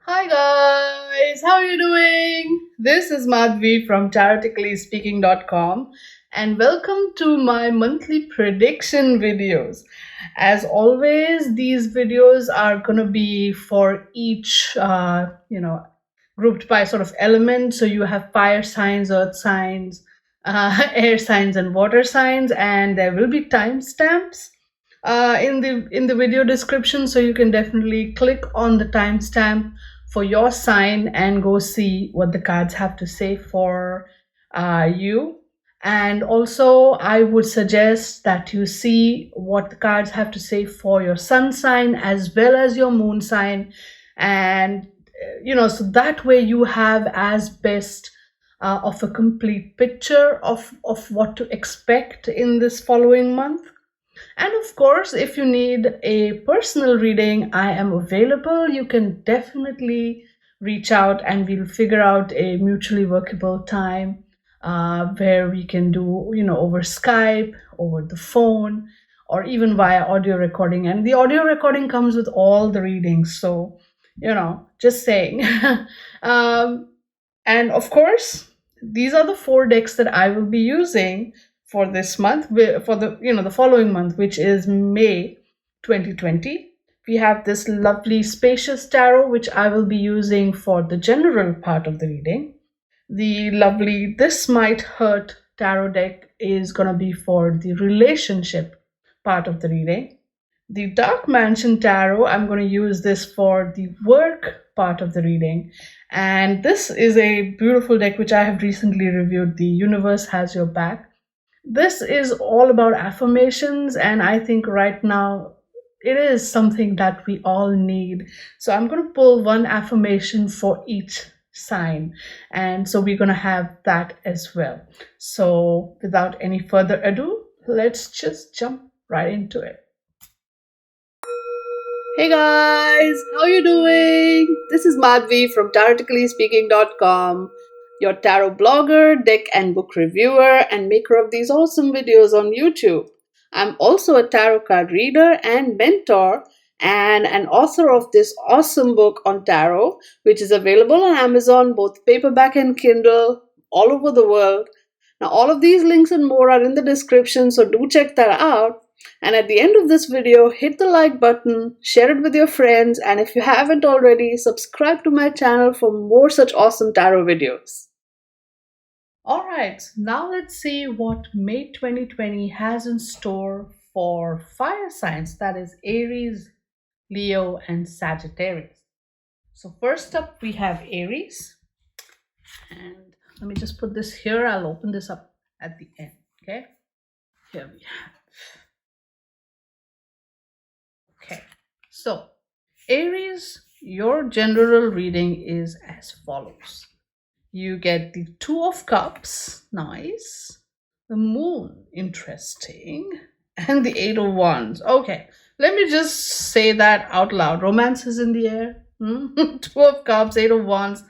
Hi guys, how are you doing? This is Madhvi from TaroticallySpeaking.com and welcome to my monthly prediction videos. As always, these videos are going to be for each, grouped by sort of element. So you have fire signs, earth signs, air signs, and water signs, and there will be timestamps in the video description, so you can definitely click on the timestamp for your sign and go see what the cards have to say for you. And also, I would suggest that you see what the cards have to say for your sun sign as well as your moon sign, and so that way you have as best of a complete picture of what to expect in this following month. And of course, if you need a personal reading, I am available. You can definitely reach out and we'll figure out a mutually workable time where we can do, over Skype, over the phone, or even via audio recording. And the audio recording comes with all the readings. So, just saying. um, and of course, these are the four decks that I will be using for this month, for the following month, which is May 2020. We have this lovely spacious tarot, which I will be using for the general part of the reading. The lovely This Might Hurt tarot deck is going to be for the relationship part of the reading. The Dark Mansion Tarot, I'm going to use this for the work part of the reading. And this is a beautiful deck which I have recently reviewed, The Universe Has Your Back. This is all about affirmations, and I think right now it is something that we all need. So I'm going to pull one affirmation for each sign, and so we're going to have that as well. So without any further ado, let's just jump right into it. Hey guys, how you doing? This is Madhvi from TaroticallySpeaking.com, your tarot blogger, deck and book reviewer, and maker of these awesome videos on YouTube. I'm also a tarot card reader and mentor, and an author of this awesome book on tarot, which is available on Amazon, both paperback and Kindle, all over the world. Now, all of these links and more are in the description, so do check that out. And at the end of this video, hit the like button, share it with your friends, and if you haven't already, subscribe to my channel for more such awesome tarot videos. Alright, now let's see what May 2020 has in store for fire signs, that is Aries, Leo, and Sagittarius. So first up we have Aries, and let me just put this here. I'll open this up at the end. Okay, here we have. Okay, so Aries, your general reading is as follows. You get the Two of Cups, nice. The Moon, interesting. And the Eight of Wands. Okay, let me just say that out loud. Romance is in the air. Two of Cups, Eight of Wands.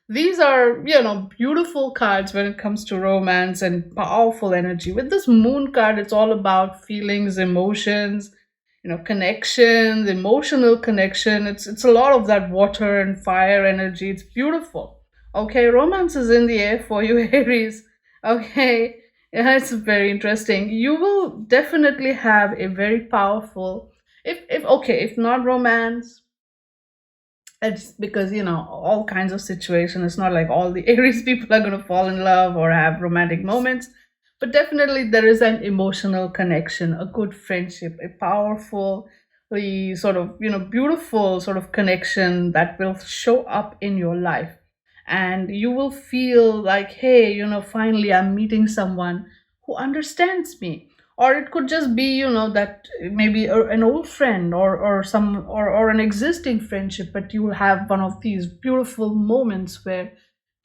These are, beautiful cards when it comes to romance and powerful energy. With this Moon card, it's all about feelings, emotions, connections, emotional connection. It's a lot of that water and fire energy. It's beautiful. Okay, romance is in the air for you, Aries. Okay, yeah, it's very interesting. You will definitely have a very powerful, if not romance, it's because all kinds of situations. It's not like all the Aries people are going to fall in love or have romantic moments, but definitely there is an emotional connection, a good friendship, a powerful sort of beautiful sort of connection that will show up in your life, and you will feel like, hey, finally I'm meeting someone who understands me. Or it could just be that maybe an old friend, or an existing friendship, but you will have one of these beautiful moments where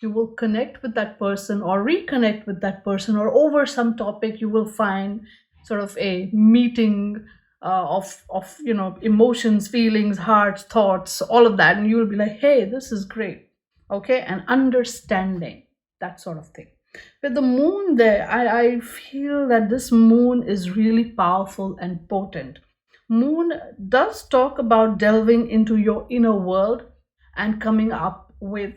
you will connect with that person or reconnect with that person, or over some topic you will find sort of a meeting of emotions, feelings, hearts, thoughts, all of that, and you will be like, hey, this is great. Okay, and understanding, that sort of thing. With the moon there, I feel that this moon is really powerful and potent. Moon does talk about delving into your inner world and coming up with,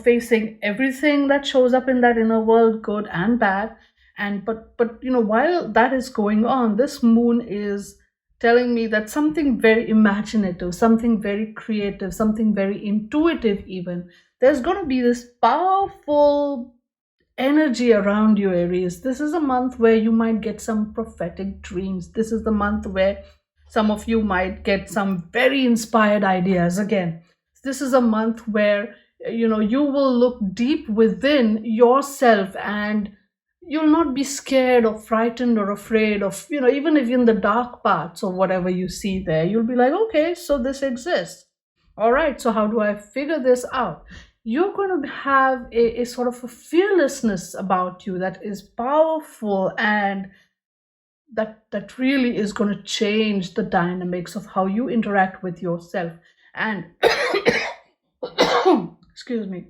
facing everything that shows up in that inner world, good and bad. And but while that is going on, this moon is telling me that something very imaginative, something very creative, something very intuitive, even, there's going to be this powerful energy around you, Aries. This is a month where you might get some prophetic dreams. This is the month where some of you might get some very inspired ideas. Again, this is a month where you will look deep within yourself, and you'll not be scared or frightened or afraid of, even if in the dark parts or whatever you see there, you'll be like, okay, so this exists. All right, so how do I figure this out? You're going to have a sort of a fearlessness about you that is powerful, and that really is going to change the dynamics of how you interact with yourself. And excuse me,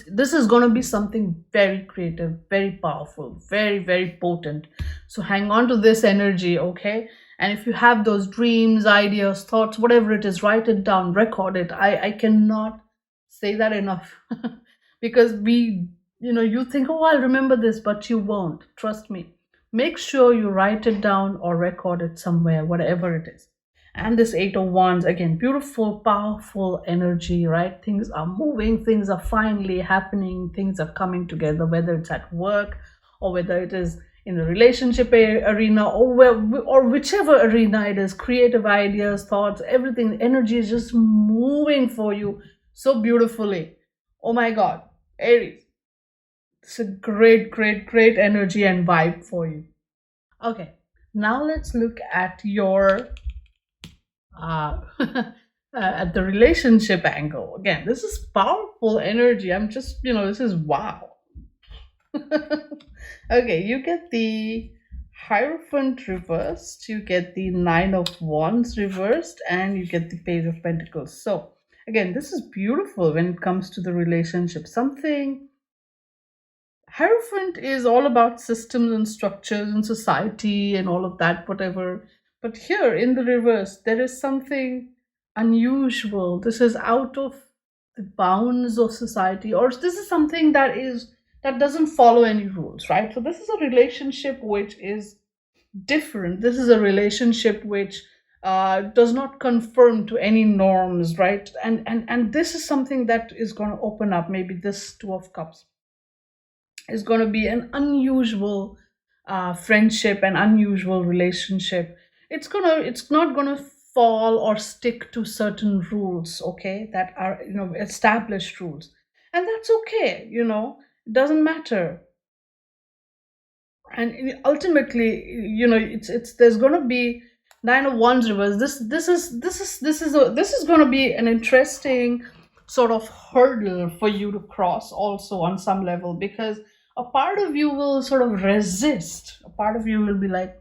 this is going to be something very creative, very powerful, very, very potent. So hang on to this energy, okay? And if you have those dreams, ideas, thoughts, whatever it is, write it down, record it. I cannot say that enough. Because you think, oh, I'll remember this, but you won't. Trust me. Make sure you write it down or record it somewhere, whatever it is. And this Eight of Wands, again, beautiful, powerful energy, right? Things are moving, things are finally happening, things are coming together, whether it's at work or whether it is in the relationship arena, or whichever arena it is. Creative ideas, thoughts, everything, energy is just moving for you so beautifully. Oh my God, Aries, it's a great, great, great energy and vibe for you. Okay, now let's look at your at the relationship angle. Again, this is powerful energy. I'm just, this is wow. Okay, you get the Hierophant reversed, you get the Nine of Wands reversed, and you get the Page of Pentacles. So, again, this is beautiful when it comes to the relationship. Hierophant is all about systems and structures and society and all of that, whatever. But here in the reverse, there is something unusual. This is out of the bounds of society, or this is something that doesn't follow any rules, right? So this is a relationship which is different. This is a relationship which does not conform to any norms, right? And this is something that is going to open up. Maybe this Two of Cups is going to be an unusual friendship, an unusual relationship. It's not gonna fall or stick to certain rules, okay, that are, established rules, and that's okay. It doesn't matter. And ultimately, it's there's gonna be Nine of Wands reverse. This is gonna be an interesting sort of hurdle for you to cross also on some level, because a part of you will sort of resist. A part of you will be like,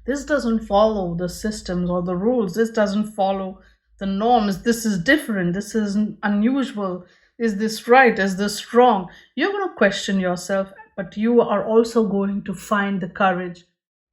this doesn't follow the systems or the rules. This doesn't follow the norms. This is different. This is unusual. Is this right? Is this wrong? You're going to question yourself, but you are also going to find the courage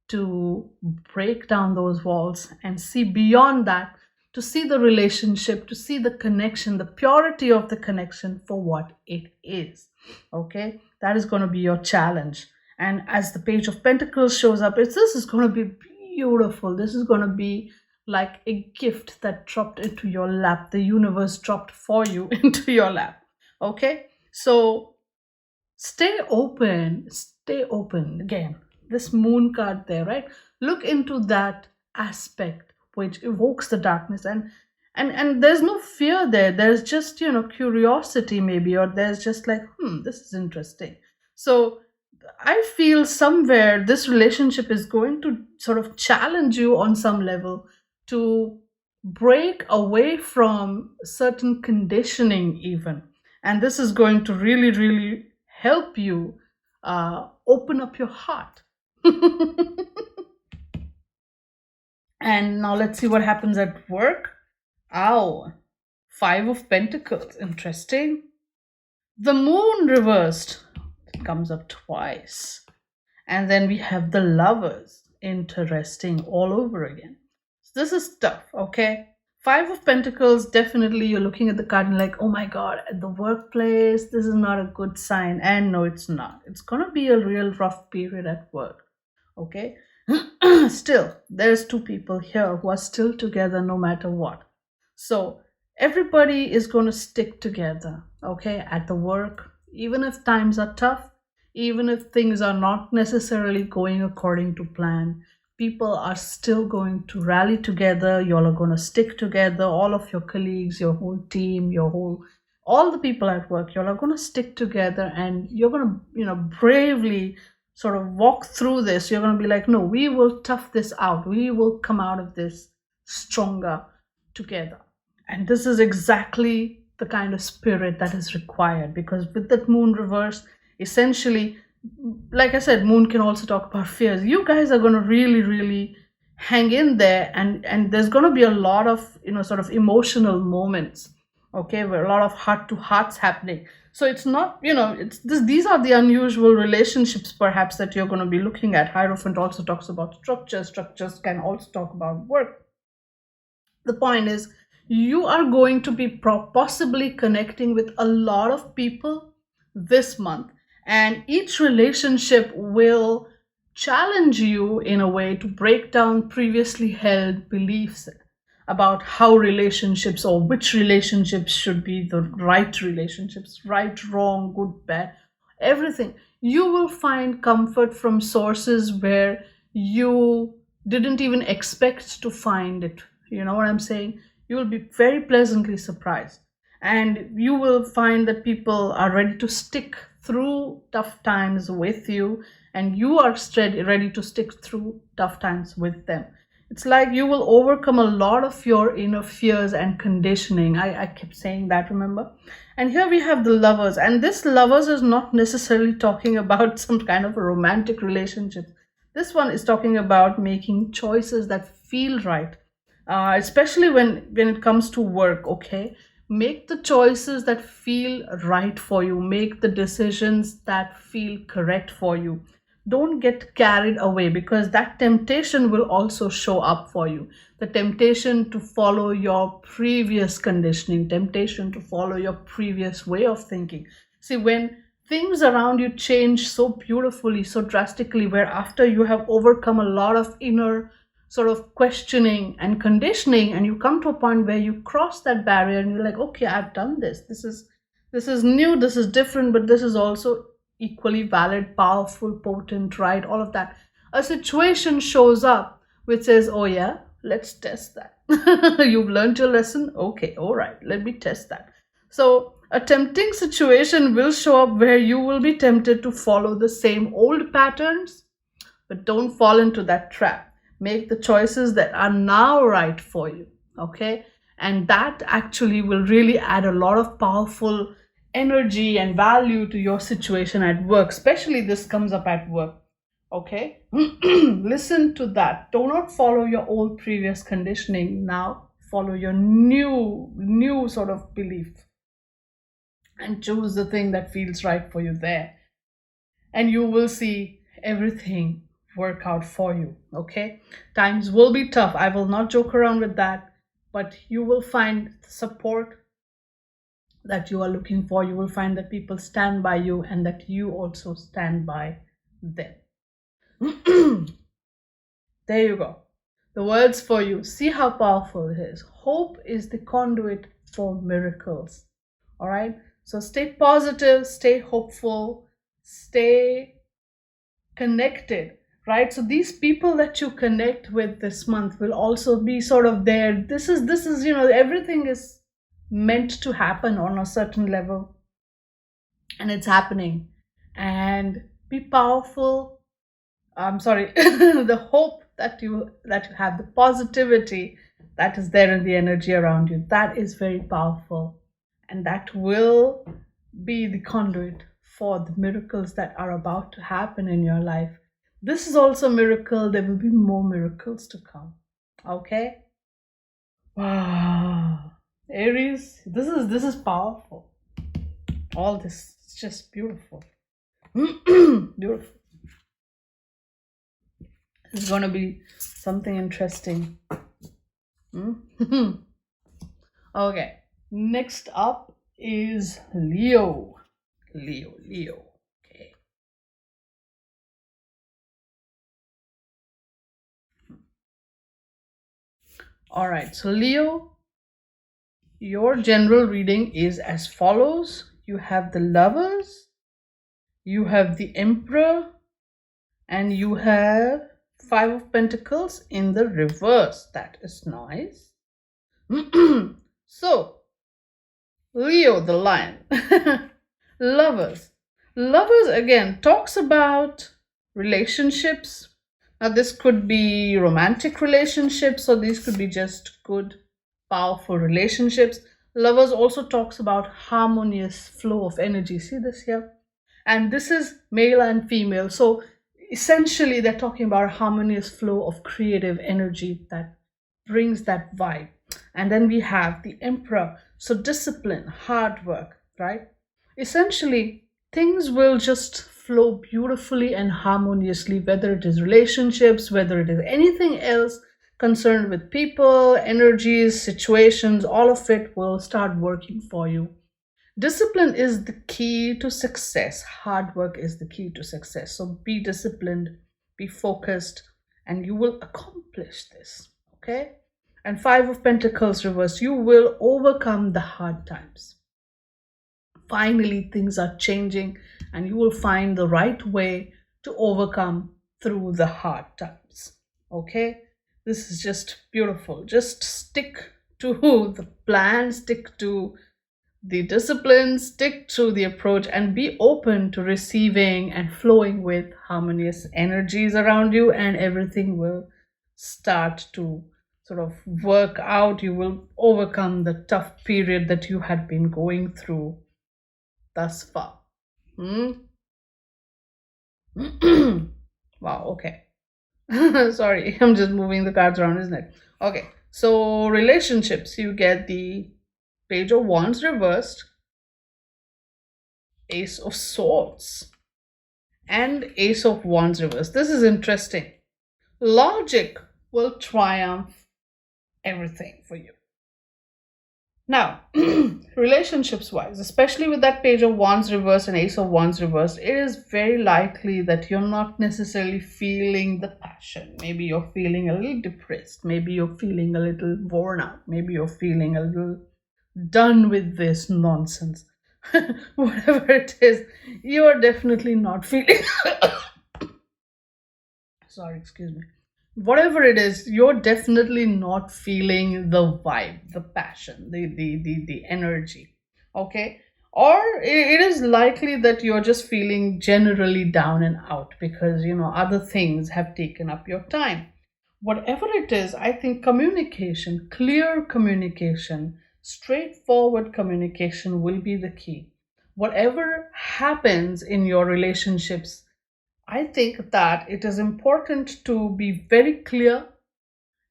to break down those walls and see beyond that, to see the relationship, to see the connection, the purity of the connection for what it is. Okay? That is going to be your challenge. And as the Page of Pentacles shows up, this is going to be beautiful. This is going to be like a gift that dropped into your lap. The universe dropped for you into your lap. Okay? So stay open. Stay open. Again, this Moon card there, right? Look into that aspect which evokes the darkness, and there's no fear there. There's just, curiosity maybe, or there's just like, this is interesting. So I feel somewhere this relationship is going to sort of challenge you on some level to break away from certain conditioning, even. And this is going to really, really help you open up your heart. And now let's see what happens at work. Ow, Five of Pentacles. Interesting. The Moon reversed. It comes up twice. And then we have the Lovers. Interesting, all over again. So this is tough, okay? Five of Pentacles, definitely you're looking at the card and like, oh my God, at the workplace, this is not a good sign. And no, it's not. It's going to be a real rough period at work. Okay. Still, there's two people here who are still together no matter what. So everybody is going to stick together. Okay. At the work, even if times are tough, even if things are not necessarily going according to plan, people are still going to rally together. You all are going to stick together. All of your colleagues, your whole team, all the people at work, you all are going to stick together, and you're going to, bravely sort of walk through this. You're going to be like, no, we will tough this out. We will come out of this stronger together. And this is exactly the kind of spirit that is required, because with that moon reverse, essentially, like I said, moon can also talk about fears. You guys are going to really, really hang in there, and there's going to be a lot of, sort of emotional moments, okay, where a lot of heart to hearts happening. So it's not, it's this, these are the unusual relationships perhaps that you're going to be looking at. Hierophant also talks about structures can also talk about work. The point is, you are going to be possibly connecting with a lot of people this month, and each relationship will challenge you in a way to break down previously held beliefs about how relationships, or which relationships should be the right relationships, right, wrong, good, bad, everything. You will find comfort from sources where you didn't even expect to find it. You know what I'm saying? You will be very pleasantly surprised. And you will find that people are ready to stick through tough times with you, and you are ready to stick through tough times with them. It's like you will overcome a lot of your inner fears and conditioning. I kept saying that, remember? And here we have the Lovers. And this Lovers is not necessarily talking about some kind of a romantic relationship. This one is talking about making choices that feel right, especially when it comes to work, okay? Make the choices that feel right for you. Make the decisions that feel correct for you. Don't get carried away, because that temptation will also show up for you. The temptation to follow your previous conditioning, temptation to follow your previous way of thinking. See, when things around you change so beautifully, so drastically, where after you have overcome a lot of inner sort of questioning and conditioning, and you come to a point where you cross that barrier and you're like, okay, I've done this. This is new, this is different, but this is also equally valid, powerful, potent, right? All of that. A situation shows up which says, oh yeah, let's test that. You've learned your lesson? Okay, all right, let me test that. So a tempting situation will show up where you will be tempted to follow the same old patterns, but don't fall into that trap. Make the choices that are now right for you, okay? And that actually will really add a lot of powerful energy and value to your situation at work. Especially this comes up at work, okay? Listen to that. Do not follow your old previous conditioning. Now follow your new sort of belief, and choose the thing that feels right for you there, and you will see everything work out for you, okay? Times will be tough, I will not joke around with that, but you will find the support that you are looking for. You will find that people stand by you, and that you also stand by them. There you go. The words for you. See how powerful it is. Hope is the conduit for miracles. All right? So stay positive, stay hopeful, stay connected, right? So these people that you connect with this month will also be sort of there. This is everything is meant to happen on a certain level, and it's happening. And be powerful. I'm sorry. The hope that you have, the positivity that is there in the energy around you, that is very powerful, and that will be the conduit for the miracles that are about to happen in your life. This is also a miracle. There will be more miracles to come. Okay? Wow. Aries, this is powerful. All this is just beautiful. Beautiful. It's going to be something interesting. Okay, next up is Leo. Leo. Okay. All right, so Leo, your general reading is as follows. You have the Lovers, you have the Emperor, and you have Five of Pentacles in the reverse. That is nice. So, Leo the lion. Lovers. Lovers again talks about relationships. Now, this could be romantic relationships, or these could be just good, powerful relationships. Lovers also talks about harmonious flow of energy. See this here? And this is male and female. So essentially, they're talking about a harmonious flow of creative energy that brings that vibe. And then we have the Emperor. So discipline, hard work, right? Essentially, things will just flow beautifully and harmoniously, whether it is relationships, whether it is anything else concerned with people, energies, situations, all of it will start working for you. Discipline is the key to success. Hard work is the key to success. So be disciplined, be focused, and you will accomplish this. Okay? And Five of Pentacles reverse, you will overcome the hard times. Finally, things are changing, and you will find the right way to overcome through the hard times. Okay? This is just beautiful. Just stick to the plan, stick to the discipline, stick to the approach, and be open to receiving and flowing with harmonious energies around you, and everything will start to sort of work out. You will overcome the tough period that you had been going through thus far. Hmm? Wow, okay. Sorry, I'm just moving the cards around, isn't it? Okay, so relationships, you get the Page of Wands reversed, Ace of Swords, and Ace of Wands reversed. This is interesting. Logic will triumph everything for you. Now, relationships wise, especially with that Page of Wands reversed and Ace of Wands reversed, it is very likely that you're not necessarily feeling the passion. Maybe you're feeling a little depressed. Maybe you're feeling a little worn out. Maybe you're feeling a little done with this nonsense. Whatever it is, you are definitely not feeling. Sorry, excuse me. Whatever it is, you're definitely not feeling the vibe, the passion, the energy. Okay? Or it is likely that you're just feeling generally down and out because other things have taken up your time. Whatever it is, I think communication, clear communication, straightforward communication will be the key. Whatever happens in your relationships, I think that it is important to be very clear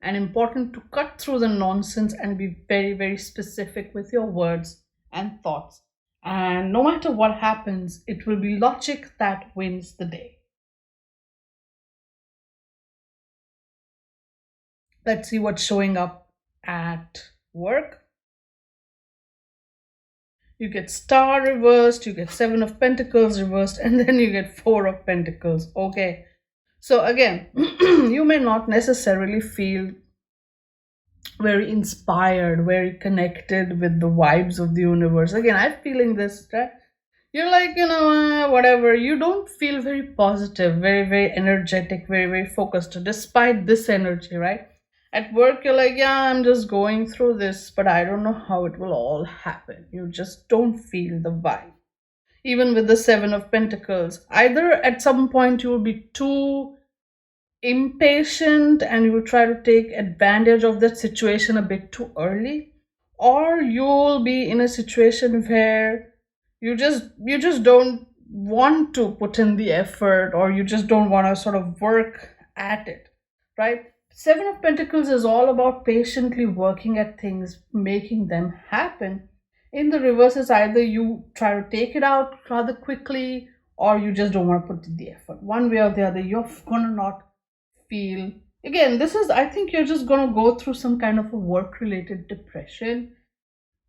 and important to cut through the nonsense and be very, very specific with your words and thoughts. And no matter what happens, it will be logic that wins the day. Let's see what's showing up at work. You get Star reversed, you get Seven of Pentacles reversed, and then you get Four of Pentacles. Okay. So again, you may not necessarily feel very inspired, very connected with the vibes of the universe. Again, I'm feeling this, right? You're like, whatever. You don't feel very positive, very, very energetic, very, very focused, despite this energy, right? At work, you're like, yeah, I'm just going through this, but I don't know how it will all happen. You just don't feel the vibe. Even with the Seven of Pentacles, either at some point you will be too impatient and you will try to take advantage of that situation a bit too early, or you'll be in a situation where you just don't want to put in the effort, or you just don't want to sort of work at it, right? Seven of Pentacles is all about patiently working at things, making them happen. In the reverse is either you try to take it out rather quickly, or you just don't want to put in the effort. One way or the other, you're gonna not feel. Again, this is, I think you're just going to go through some kind of a work related depression.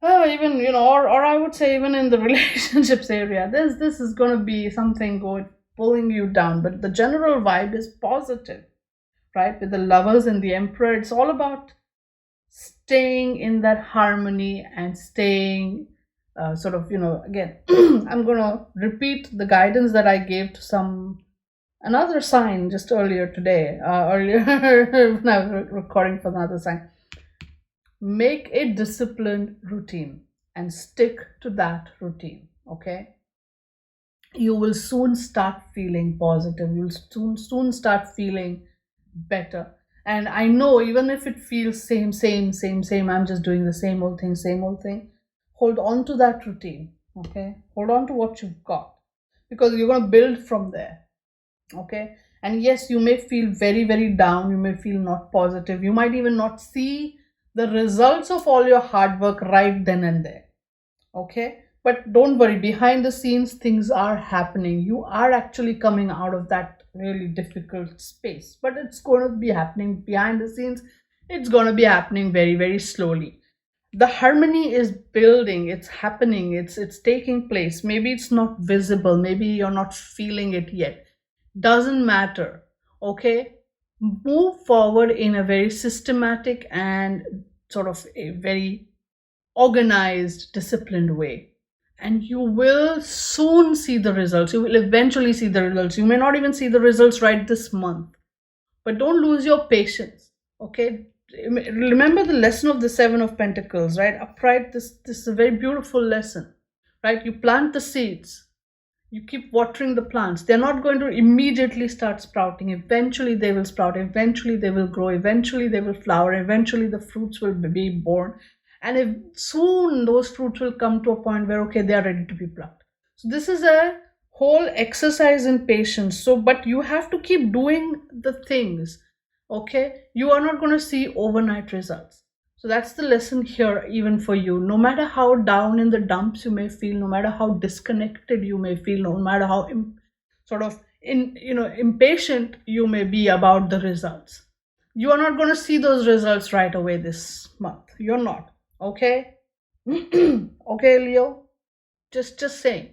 even, or I would say even in the relationships area, this is going to be something good pulling you down, but the general vibe is positive, right? With the lovers and the emperor, it's all about staying in that harmony and staying sort of, again, I'm going to repeat the guidance that I gave to another sign just earlier today, earlier when I was recording for another sign. Make a disciplined routine and stick to that routine, okay? You will soon start feeling positive. You'll soon start feeling better. And I know, even if it feels same, I'm just doing the same old thing, hold on to that routine, okay? Hold on to what you've got, because you're going to build from there, okay? And yes, you may feel very, very down. You may feel not positive. You might even not see the results of all your hard work right then and there, okay? But don't worry, behind the scenes things are happening. You are actually coming out of that really difficult space, but it's going to be happening behind the scenes. It's going to be happening very, very slowly. The harmony is building, it's happening, it's taking place. Maybe it's not visible, maybe you're not feeling it yet. Doesn't matter, okay? Move forward in a very systematic and sort of a very organized, disciplined way, and you will soon see the results. You will eventually see the results. You may not even see the results right this month, but don't lose your patience, okay? Remember the lesson of the Seven of Pentacles, right? Upright, this is a very beautiful lesson, right? You plant the seeds, you keep watering the plants. They're not going to immediately start sprouting. Eventually they will sprout, eventually they will grow, eventually they will flower, eventually the fruits will be born, and if soon those fruits will come to a point where, okay, they are ready to be plucked. So this is a whole exercise in patience. So but you have to keep doing the things, okay? You are not going to see overnight results. So that's the lesson here, even for you. No matter how down in the dumps you may feel, no matter how disconnected you may feel, no matter how sort of impatient you may be about the results, you are not going to see those results right away this month. You're not, okay? Okay, Leo, just saying,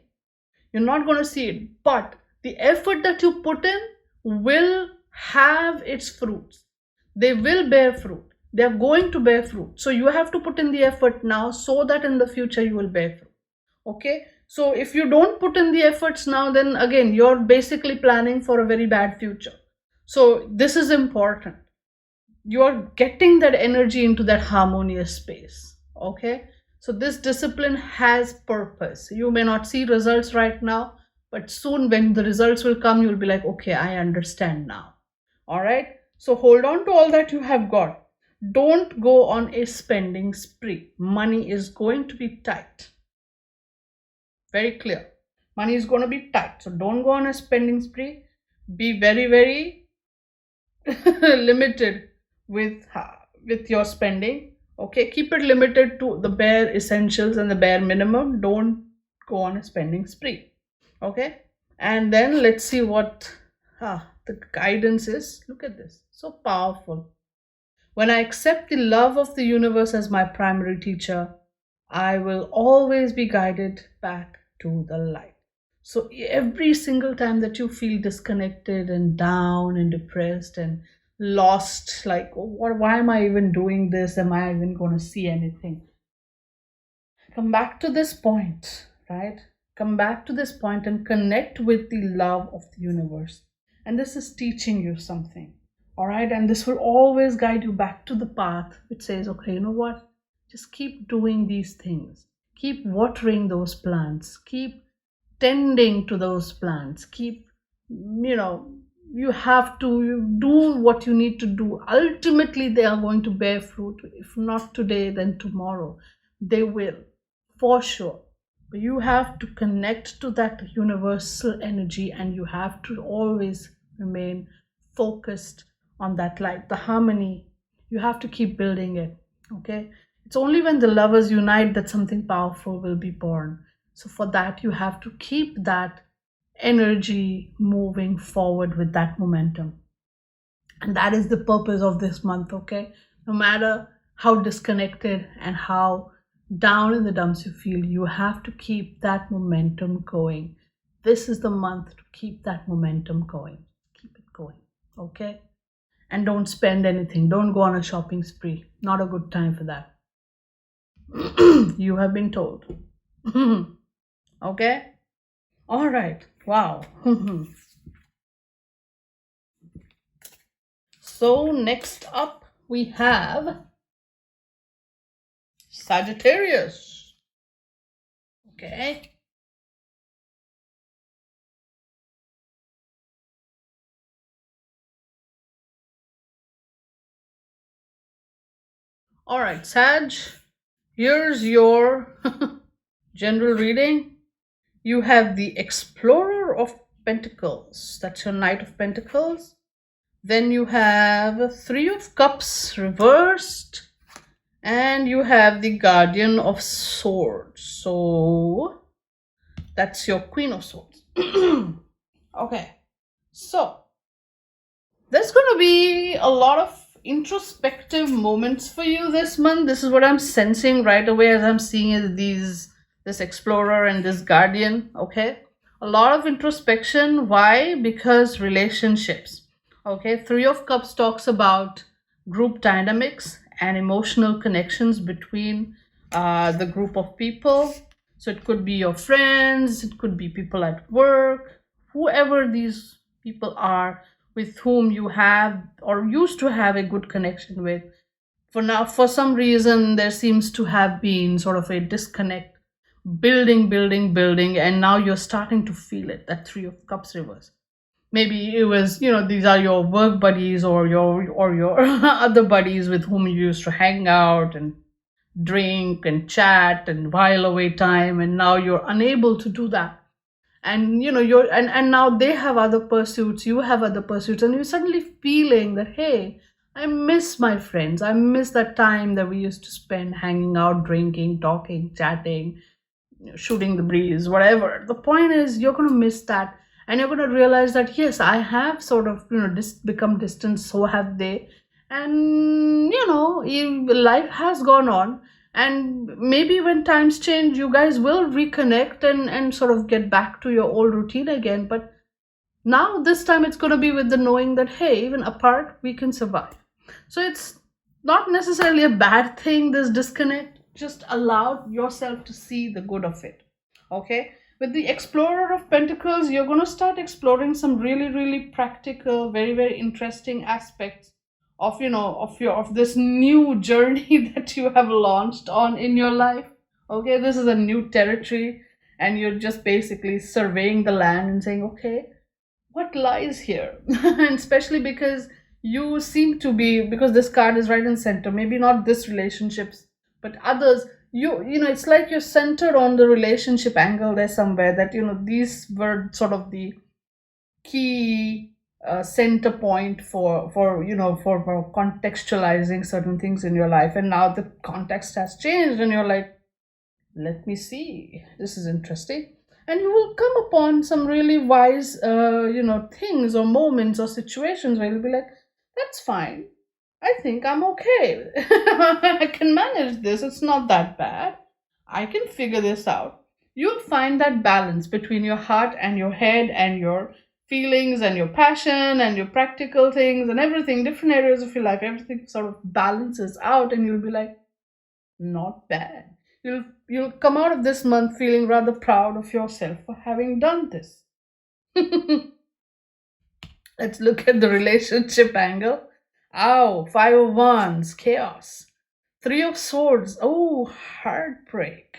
you're not going to see it, but the effort that you put in will have its fruits. They will bear fruit. They're going to bear fruit. So you have to put in the effort now so that in the future you will bear fruit, okay? So if you don't put in the efforts now, then again you're basically planning for a very bad future. So this is important. You're getting that energy into that harmonious space, okay? So this discipline has purpose. You may not see results right now, but soon when the results will come, you'll be like, okay, I understand now. All right? So hold on to all that you have got. Don't go on a spending spree. Money is going to be tight. Very clear. Money is going to be tight. So don't go on a spending spree. Be very, very limited with your spending, okay? Keep it limited to the bare essentials and the bare minimum. Don't go on a spending spree, okay? And then let's see what the guidance is. Look at this, so powerful. When I accept the love of the universe as my primary teacher, I will always be guided back to the light. So every single time that you feel disconnected and down and depressed and lost, like, oh, why am I even doing this? Am I even going to see anything? Come back to this point, right? Come back to this point and connect with the love of the universe. And this is teaching you something, all right? And this will always guide you back to the path which says, okay, you know what? Just keep doing these things. Keep watering those plants. Keep tending to those plants. Keep, you have to do what you need to do. Ultimately, they are going to bear fruit. If not today, then tomorrow. They will, for sure. But you have to connect to that universal energy, and you have to always remain focused on that light, the harmony. You have to keep building it, okay? It's only when the lovers unite that something powerful will be born. So for that, you have to keep that energy moving forward with that momentum. And that is the purpose of this month, okay? No matter how disconnected and how down in the dumps you feel, you have to keep that momentum going. This is the month to keep that momentum going. Keep it going, okay? And don't spend anything. Don't go on a shopping spree. Not a good time for that. You have been told. Okay? All right. Wow. So, next up we have Sagittarius. Okay. All right, Sag, here's your general reading. You have the Explorer of Pentacles. That's your Knight of Pentacles. Then you have Three of Cups reversed. And you have the Guardian of Swords. So that's your Queen of Swords. Okay. So there's going to be a lot of introspective moments for you this month. This is what I'm sensing right away as I'm seeing this Explorer and this Guardian. Okay. A lot of introspection. Why? Because relationships. Okay. Three of Cups talks about group dynamics and emotional connections between the group of people. So it could be your friends, it could be people at work, whoever these people are with whom you have or used to have a good connection with. For now, for some reason, there seems to have been sort of a disconnect, building, and now you're starting to feel it. That Three of Cups reverse. Maybe it was, these are your work buddies or your other buddies with whom you used to hang out and drink and chat and while away time, and now you're unable to do that. And and now they have other pursuits, you have other pursuits, and you're suddenly feeling that, hey, I miss my friends, I miss that time that we used to spend hanging out, drinking, talking, chatting, shooting the breeze, whatever. The point is, you're going to miss that, and you're going to realize that, yes, I have sort of become distant, so have they. And life has gone on, and maybe when times change, you guys will reconnect and sort of get back to your old routine again. But now this time it's going to be with the knowing that, hey, even apart we can survive. So it's not necessarily a bad thing, this disconnect. Just allow yourself to see the good of it. Okay. With the Explorer of Pentacles, you're going to start exploring some really practical, very interesting aspects of of this new journey that you have launched on in your life. Okay, this is a new territory, and you're just basically surveying the land and saying, okay, what lies here? And especially because you seem to be, because this card is right in center, maybe not this relationships but others. It's like you're centered on the relationship angle there somewhere, that these were sort of the key center point for contextualizing certain things in your life. And now the context has changed, and you're like, let me see, this is interesting. And you will come upon some really wise things or moments or situations where you'll be like, that's fine, I think I'm okay. I can manage this, it's not that bad, I can figure this out. You'll find that balance between your heart and your head and your feelings and your passion and your practical things and everything, different areas of your life, everything sort of balances out, and you'll be like, not bad. You'll come out of this month feeling rather proud of yourself for having done this. Let's look at the relationship angle. Ow, Five of Wands, chaos. Three of Swords, oh, heartbreak,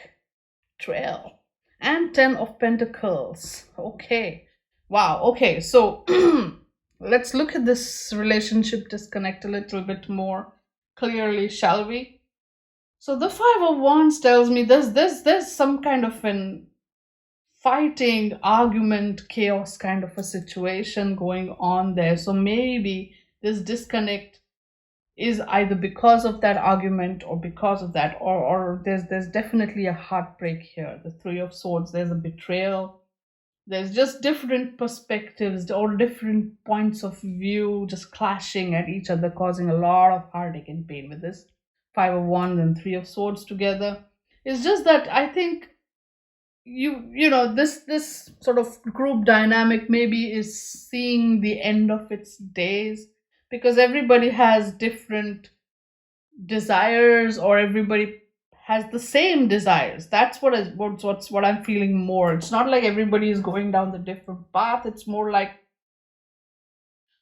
betrayal, and Ten of Pentacles. Okay, wow. Okay, so let's look at this relationship disconnect a little bit more clearly, shall we? So the Five of Wands tells me there's some kind of an fighting, argument, chaos kind of a situation going on there. So maybe this disconnect is either because of that argument or because of that, or there's definitely a heartbreak here. The Three of Swords, there's a betrayal. There's just different perspectives or different points of view just clashing at each other, causing a lot of heartache and pain with this Five of Wands and Three of Swords together. It's just that I think this sort of group dynamic maybe is seeing the end of its days, because everybody has different desires, or everybody has the same desires. That's what I'm feeling more. It's not like everybody is going down the different path. It's more like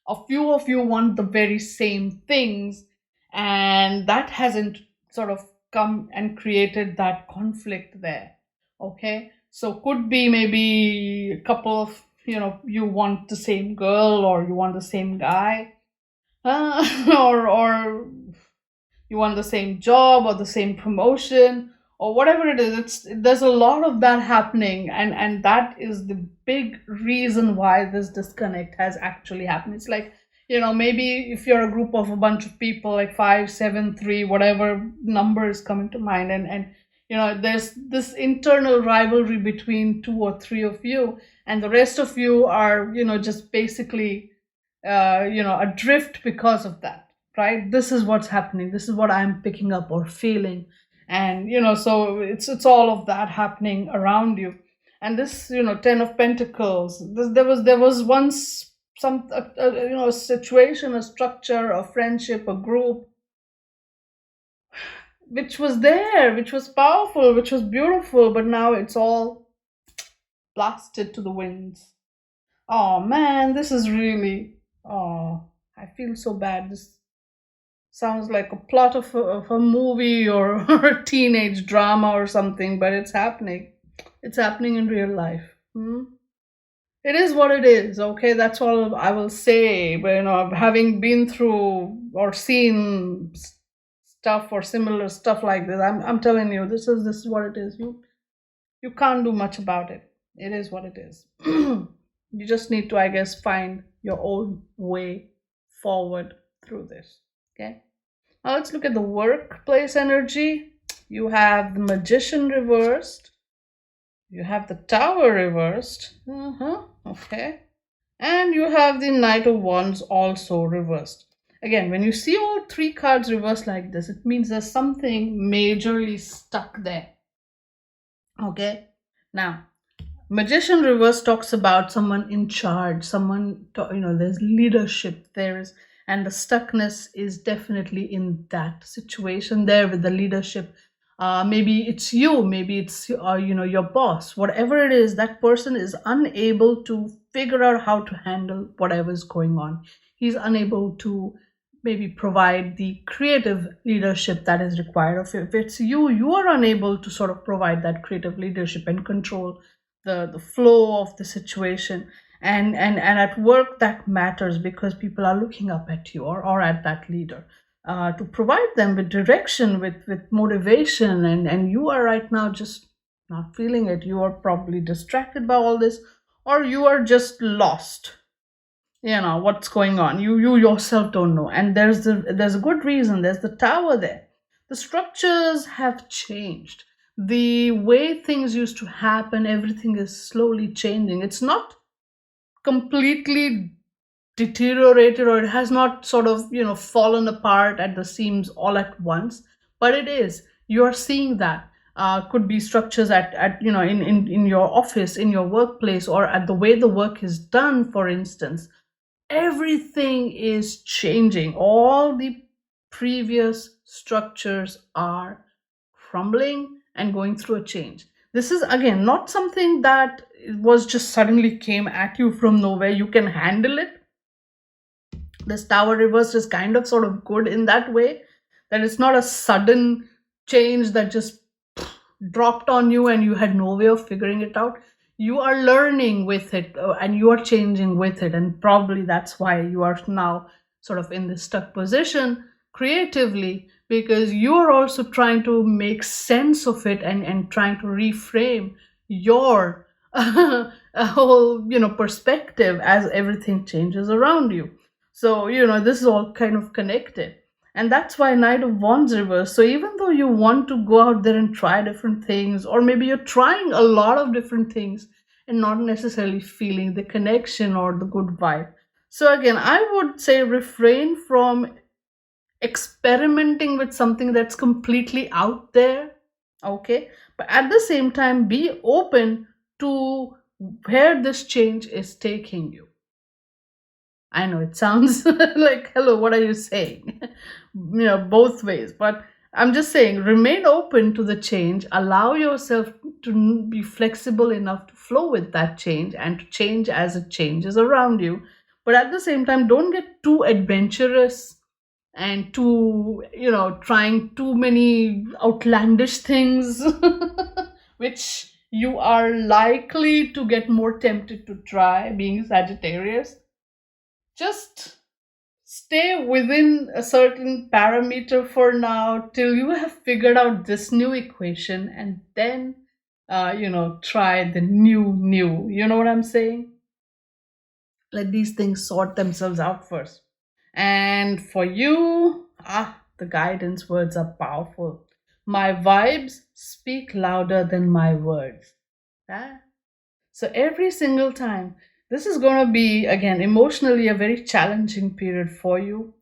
a few of you want the very same things, and that hasn't sort of come and created that conflict there. Okay, so could be maybe a couple of, you want the same girl, or you want the same guy, or you want the same job or the same promotion or whatever it is. There's a lot of that happening, and that is the big reason why this disconnect has actually happened. It's like, maybe if you're a group of a bunch of people, like 5, 7, 3, whatever number is coming to mind, and there's this internal rivalry between 2 or 3 of you, and the rest of you are, just basically adrift because of that, right? This is what's happening. This is what I'm picking up or feeling. And so it's all of that happening around you. And this, 10 of Pentacles, there was once some a situation, a structure, a friendship, a group, which was there, which was powerful, which was beautiful, but now it's all blasted to the winds. Oh man, this is really, oh, I feel so bad. This sounds like a plot of a movie, or, or a teenage drama or something, but it's happening. It's happening in real life. It is what it is. Okay, that's all I will say. But having been through or seen stuff or similar stuff like this, I'm telling you, this is what it is. You can't do much about it. It is what it is. You just need to, I guess, find your own way forward through this. Okay. Now let's look at the workplace energy. You have the Magician reversed. You have the Tower reversed. Okay. And you have the Knight of Wands also reversed. Again, when you see all 3 cards reversed like this, it means there's something majorly stuck there. Okay. Now, Magician reverse talks about someone in charge, someone, there's leadership, and the stuckness is definitely in that situation there with the leadership. Maybe it's you, maybe it's your boss, whatever it is, that person is unable to figure out how to handle whatever is going on. He's unable to maybe provide the creative leadership that is required of you. If it's you are unable to sort of provide that creative leadership and control the flow of the situation. And at work, that matters, because people are looking up at you, or at that leader, to provide them with direction, with motivation, and you are right now just not feeling it. You are probably distracted by all this, or you are just lost. What's going on, you yourself don't know. And there's a good reason. There's the Tower there. The structures have changed. The way things used to happen, everything is slowly changing. It's not completely deteriorated, or it has not sort of fallen apart at the seams all at once, but it is. You're seeing that. Could be structures at in your office, in your workplace, or at the way the work is done, for instance. Everything is changing. All the previous structures are crumbling and going through a change. This is again not something that was just suddenly came at you from nowhere. You can handle it. This Tower reverse is kind of sort of good in that way, that it's not a sudden change that just dropped on you and you had no way of figuring it out. You are learning with it, and you are changing with it, and probably that's why you are now sort of in this stuck position creatively, because you are also trying to make sense of it, and trying to reframe your a whole perspective as everything changes around you. So this is all kind of connected. And that's why Knight of Wands reverse. So even though you want to go out there and try different things, or maybe you're trying a lot of different things and not necessarily feeling the connection or the good vibe. So again, I would say refrain from experimenting with something that's completely out there. Okay, but at the same time, be open to where this change is taking you. I know it sounds like, hello, what are you saying? Both ways. But I'm just saying, remain open to the change. Allow yourself to be flexible enough to flow with that change and to change as it changes around you. But at the same time, don't get too adventurous and too, trying too many outlandish things, which you are likely to get more tempted to try being Sagittarius. Just stay within a certain parameter for now till you have figured out this new equation, and then try the new. You know what I'm saying? Let these things sort themselves out first. And for you, the guidance words are powerful. My vibes speak louder than my words. Ah. So every single time, this is going to be, again, emotionally a very challenging period for you.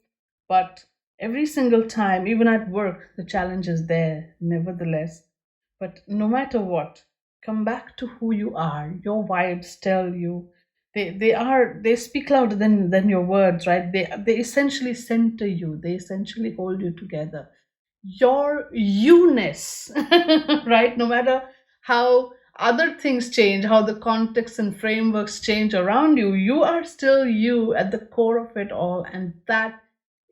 But every single time, even at work, the challenge is there, nevertheless. But no matter what, come back to who you are. Your vibes tell you. They speak louder than your words, right? They essentially center you. They essentially hold you together. Your you-ness, right? No matter how other things change, how the context and frameworks change around you, you are still you at the core of it all, and that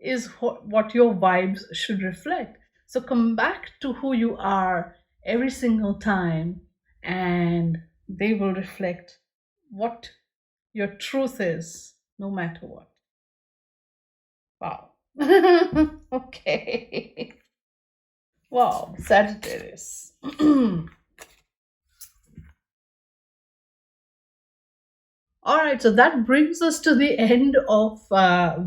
is what your vibes should reflect. So come back to who you are every single time, and they will reflect what your truth is, no matter what. Wow. Okay. Wow, Sagittarius. All right, so that brings us to the end of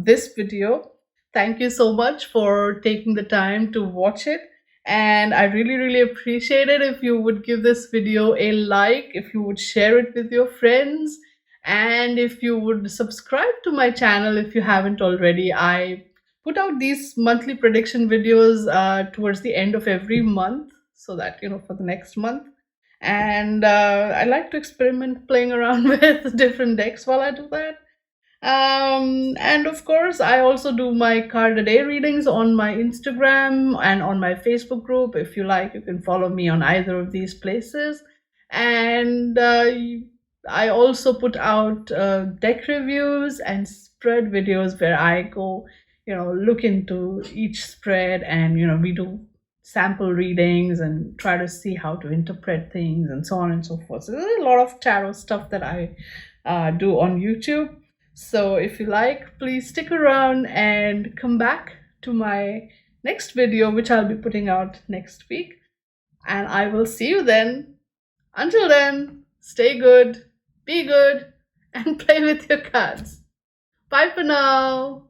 this video. Thank you so much for taking the time to watch it. And I really, really appreciate it if you would give this video a like, if you would share it with your friends, and if you would subscribe to my channel if you haven't already. I put out these monthly prediction videos towards the end of every month, so that, for the next month. And I like to experiment playing around with different decks while I do that. And of course, I also do my card a day readings on my Instagram and on my Facebook group. If you like, you can follow me on either of these places. And I also put out deck reviews and spread videos where I go, look into each spread, and we do sample readings and try to see how to interpret things and so on and so forth. So there's a lot of tarot stuff that I do on YouTube. So if you like, please stick around and come back to my next video, which I'll be putting out next week. And I will see you then. Until then, stay good, be good, and play with your cards. Bye for now.